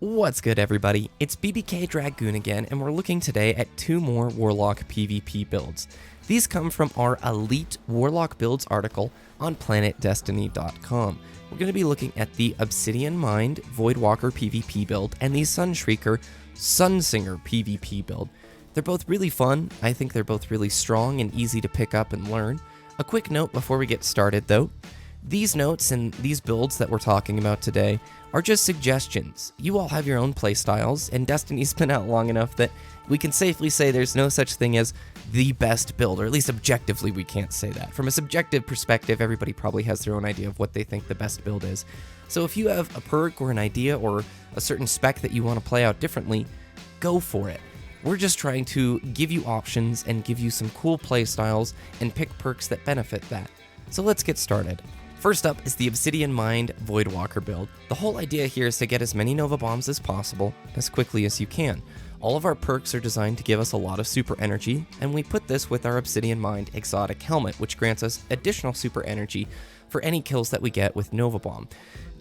What's good, everybody? It's BBK Dragoon again, and we're looking today at two more Warlock PvP builds. These come from our Elite Warlock Builds article on PlanetDestiny.com. We're going to be looking at the Obsidian Mind Voidwalker PvP build and the Shrieker Sunsinger PvP build. They're both really fun. I think they're both really strong and easy to pick up and learn. A quick note before we get started, though. These notes and these builds that we're talking about today are just suggestions. You all have your own playstyles, and Destiny's been out long enough that we can safely say there's no such thing as the best build, or at least objectively we can't say that. From a subjective perspective, everybody probably has their own idea of what they think the best build is. So if you have a perk or an idea or a certain spec that you want to play out differently, go for it. We're just trying to give you options and give you some cool playstyles and pick perks that benefit that. So let's get started. First up is the Obsidian Mind Voidwalker build. The whole idea here is to get as many Nova Bombs as possible, as quickly as you can. All of our perks are designed to give us a lot of super energy, and we put this with our Obsidian Mind Exotic Helmet, which grants us additional super energy for any kills that we get with Nova Bomb.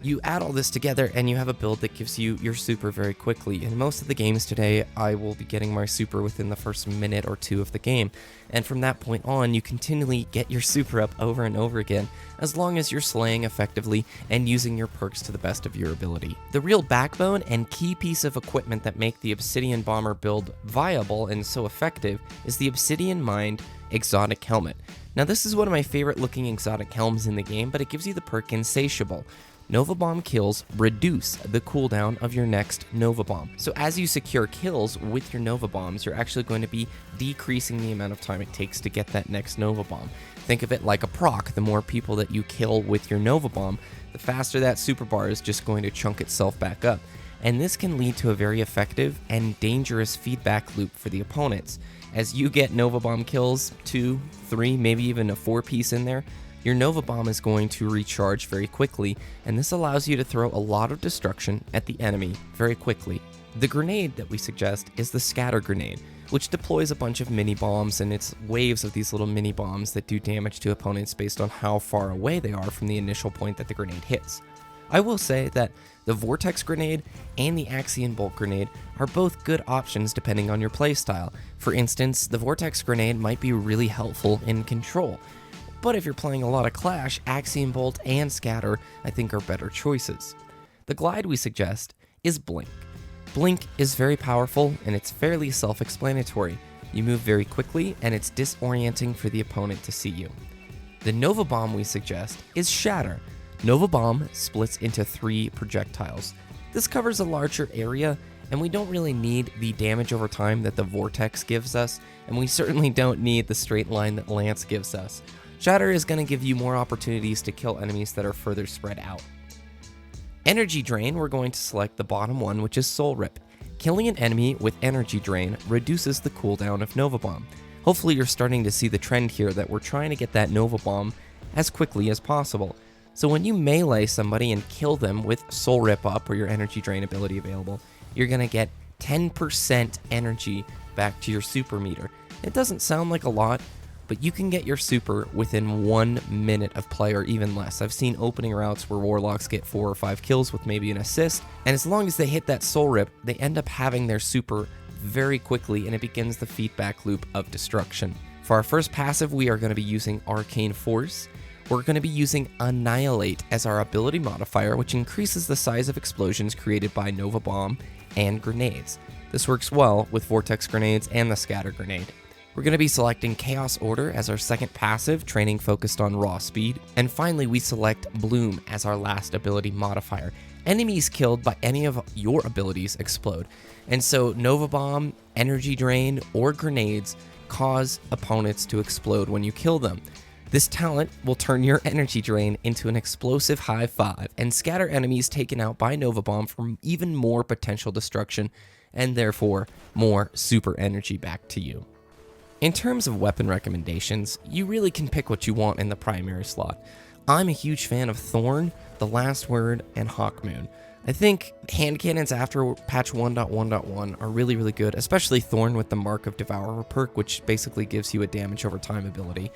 You add all this together and you have a build that gives you your super very quickly. In most of the games today, I will be getting my super within the first minute or two of the game, and from that point on, you continually get your super up over and over again, as long as you're slaying effectively and using your perks to the best of your ability. The real backbone and key piece of equipment that make the Obsidian Bomber build viable and so effective is the Obsidian Mind Exotic Helmet. Now, this is one of my favorite looking exotic helms in the game, but it gives you the perk Insatiable. Nova Bomb kills reduce the cooldown of your next Nova Bomb. So as you secure kills with your Nova Bombs, you're actually going to be decreasing the amount of time it takes to get that next Nova Bomb. Think of it like a proc. The more people that you kill with your Nova Bomb, the faster that super bar is just going to chunk itself back up. And this can lead to a very effective and dangerous feedback loop for the opponents. As you get Nova Bomb kills, 2, 3, maybe even a 4-piece in there, your Nova Bomb is going to recharge very quickly, and this allows you to throw a lot of destruction at the enemy very quickly. The grenade that we suggest is the Scatter Grenade, which deploys a bunch of mini bombs, and it's waves of these little mini bombs that do damage to opponents based on how far away they are from the initial point that the grenade hits. I will say that the Vortex Grenade and the Axion Bolt Grenade are both good options depending on your playstyle. For instance, the Vortex Grenade might be really helpful in control, but if you're playing a lot of Clash, Axion Bolt and Scatter, I think, are better choices. The glide we suggest is Blink. Blink is very powerful, and it's fairly self-explanatory. You move very quickly, and it's disorienting for the opponent to see you. The Nova Bomb we suggest is Shatter. Nova Bomb splits into 3 projectiles. This covers a larger area, and we don't really need the damage over time that the Vortex gives us, and we certainly don't need the straight line that Lance gives us. Shatter is going to give you more opportunities to kill enemies that are further spread out. Energy Drain, we're going to select the bottom one, which is Soul Rip. Killing an enemy with Energy Drain reduces the cooldown of Nova Bomb. Hopefully you're starting to see the trend here that we're trying to get that Nova Bomb as quickly as possible. So when you melee somebody and kill them with Soul Rip up or your Energy Drain ability available, you're going to get 10% energy back to your super meter. It doesn't sound like a lot, but you can get your super within 1 minute of play or even less. I've seen opening routes where Warlocks get 4 or 5 kills with maybe an assist, and as long as they hit that Soul Rip, they end up having their super very quickly, and it begins the feedback loop of destruction. For our first passive, we are going to be using Arcane Force. We're going to be using Annihilate as our ability modifier, which increases the size of explosions created by Nova Bomb and grenades. This works well with Vortex Grenades and the Scatter Grenade. We're going to be selecting Chaos Order as our second passive, training focused on raw speed. And finally, we select Bloom as our last ability modifier. Enemies killed by any of your abilities explode. And so Nova Bomb, Energy Drain, or grenades cause opponents to explode when you kill them. This talent will turn your Energy Drain into an explosive high 5 and scatter enemies taken out by Nova Bomb for even more potential destruction and therefore more super energy back to you. In terms of weapon recommendations, you really can pick what you want in the primary slot. I'm a huge fan of Thorn, The Last Word, and Hawkmoon. I think hand cannons after patch 1.1.1 are really good, especially Thorn with the Mark of Devourer perk, which basically gives you a damage over time ability.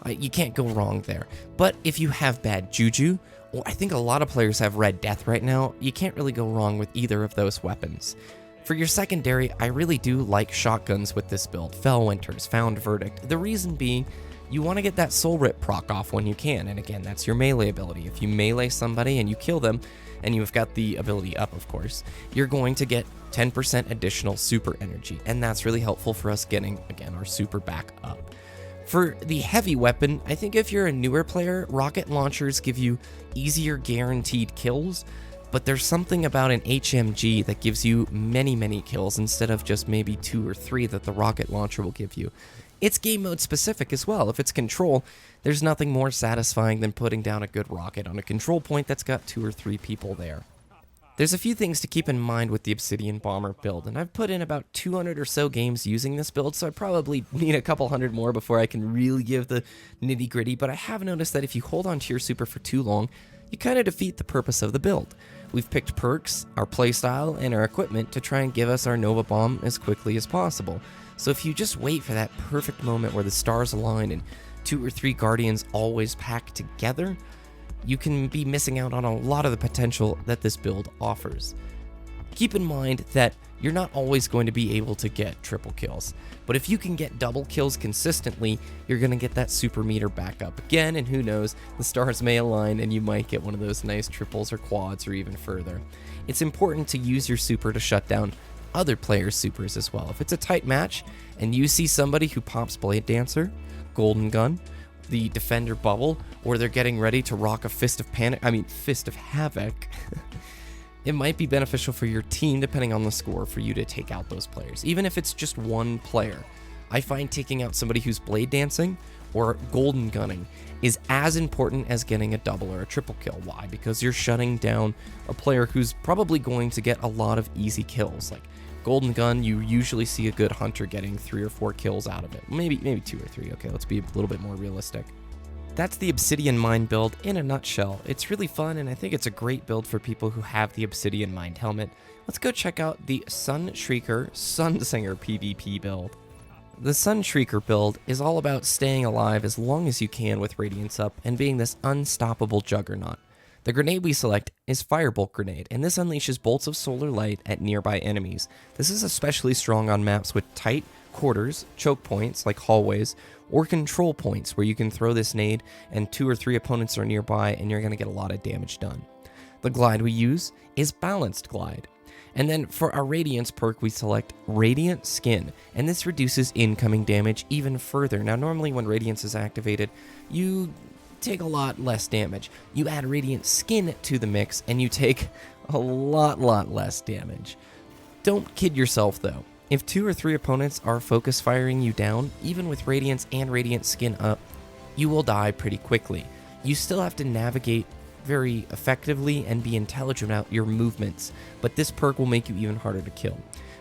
You can't go wrong there. But if you have bad juju, well, I think a lot of players have red death right now, you can't really go wrong with either of those weapons. For your secondary, I really do like shotguns with this build. Fellwinter's, Found Verdict. The reason being, you want to get that Soul Rip proc off when you can, and again, that's your melee ability. If you melee somebody and you kill them, and you've got the ability up, of course, you're going to get 10% additional super energy, and that's really helpful for us getting, again, our super back up. For the heavy weapon, I think if you're a newer player, rocket launchers give you easier guaranteed kills, but there's something about an HMG that gives you many kills instead of just maybe 2 or 3 that the rocket launcher will give you. It's game mode specific as well. If it's control, there's nothing more satisfying than putting down a good rocket on a control point that's got 2 or 3 people there. There's a few things to keep in mind with the Obsidian Bomber build, and I've put in about 200 or so games using this build, so I probably need a couple hundred more before I can really give the nitty gritty, but I have noticed that if you hold on to your super for too long, you kind of defeat the purpose of the build. We've picked perks, our playstyle, and our equipment to try and give us our Nova Bomb as quickly as possible. So if you just wait for that perfect moment where the stars align and 2 or 3 Guardians always pack together, you can be missing out on a lot of the potential that this build offers. Keep in mind that you're not always going to be able to get triple kills, but if you can get double kills consistently, you're going to get that super meter back up again, and who knows, the stars may align and you might get one of those nice triples or quads or even further. It's important to use your super to shut down other players' supers as well. If it's a tight match and you see somebody who pops Blade Dancer, Golden Gun, the Defender Bubble, or they're getting ready to rock a Fist of Havoc, it might be beneficial for your team, depending on the score, for you to take out those players. Even if it's just one player, I find taking out somebody who's Blade Dancing or Golden Gunning is as important as getting a double or a triple kill. Why? Because you're shutting down a player who's probably going to get a lot of easy kills. Like Golden Gun, you usually see a good hunter getting 3 or 4 kills out of it. Maybe 2 or 3. Okay, let's be a little bit more realistic. That's the Obsidian Mind build in a nutshell. It's really fun, and I think it's a great build for people who have the Obsidian Mind helmet. Let's go check out the Sun Shrieker Sunsinger PvP build. The Sun Shrieker build is all about staying alive as long as you can with Radiance up and being this unstoppable juggernaut. The grenade we select is Firebolt Grenade, and this unleashes bolts of solar light at nearby enemies. This is especially strong on maps with tight quarters, choke points like hallways, or control points where you can throw this nade and 2 or 3 opponents are nearby and you're going to get a lot of damage done. The glide we use is Balanced Glide. And then for our Radiance perk, we select Radiant Skin, and this reduces incoming damage even further. Now, normally when Radiance is activated, you take a lot less damage. You add Radiant Skin to the mix, and you take a lot less damage. Don't kid yourself, though. If 2 or 3 opponents are focus firing you down, even with Radiance and Radiant Skin up, you will die pretty quickly. You still have to navigate very effectively and be intelligent about your movements, but this perk will make you even harder to kill.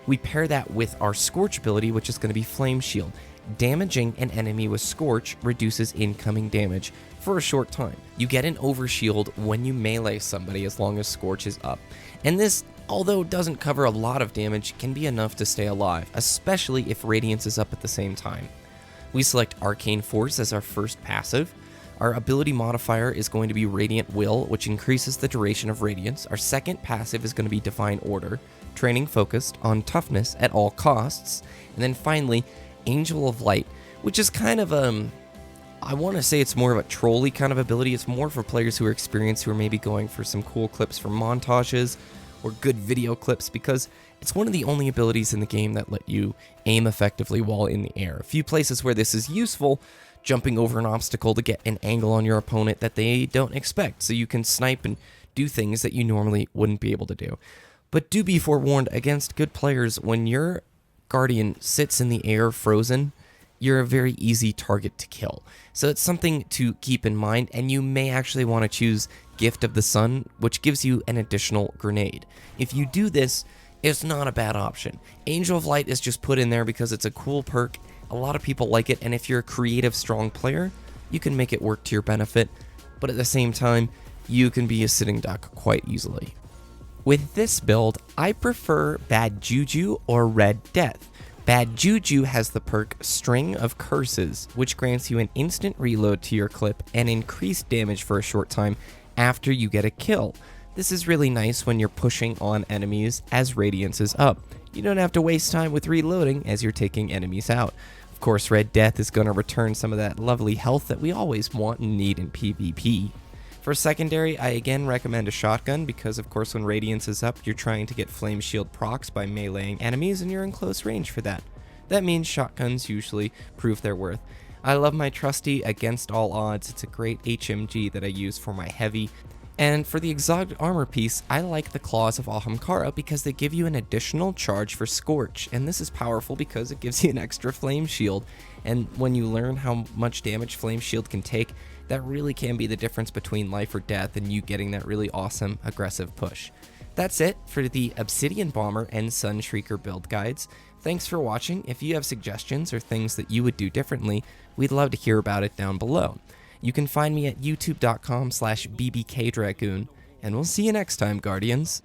We pair that with our Scorch ability, which is going to be Flame Shield. Damaging an enemy with Scorch reduces incoming damage for a short time. You get an overshield when you melee somebody as long as Scorch is up, and this, although it doesn't cover a lot of damage, can be enough to stay alive, especially if Radiance is up at the same time. We select Arcane Force as our first passive. Our ability modifier is going to be Radiant Will, which increases the duration of Radiance. Our second passive is going to be Divine Order, training focused on toughness at all costs. And then finally, Angel of Light, which is kind of I want to say it's more of a trolley kind of ability. It's more for players who are experienced, who are maybe going for some cool clips for montages or good video clips, because it's one of the only abilities in the game that let you aim effectively while in the air. A few places where this is useful: jumping over an obstacle to get an angle on your opponent that they don't expect, so you can snipe and do things that you normally wouldn't be able to do. But do be forewarned against good players. When your Guardian sits in the air frozen, you're a very easy target to kill. So it's something to keep in mind, and you may actually want to choose Gift of the Sun, which gives you an additional grenade. If you do this, it's not a bad option. Angel of Light is just put in there because it's a cool perk. A lot of people like it, and if you're a creative, strong player, you can make it work to your benefit, but at the same time, you can be a sitting duck quite easily. With this build, I prefer Bad Juju or Red Death. Bad Juju has the perk String of Curses, which grants you an instant reload to your clip and increased damage for a short time after you get a kill. This is really nice when you're pushing on enemies as Radiance is up. You don't have to waste time with reloading as you're taking enemies out. Of course, Red Death is going to return some of that lovely health that we always want and need in PvP. For secondary, I again recommend a shotgun because of course when Radiance is up, you're trying to get Flame Shield procs by meleeing enemies and you're in close range for that. That means shotguns usually prove their worth. I love my trusty Against All Odds. It's a great HMG that I use for my heavy. And for the exotic armor piece, I like the Claws of Ahamkara because they give you an additional charge for Scorch, and this is powerful because it gives you an extra Flame Shield, and when you learn how much damage Flame Shield can take, that really can be the difference between life or death and you getting that really awesome aggressive push. That's it for the Obsidian Bomber and Sun Shrieker build guides. Thanks for watching. If you have suggestions or things that you would do differently, we'd love to hear about it down below. You can find me at youtube.com/bbkdragoon, and we'll see you next time, Guardians.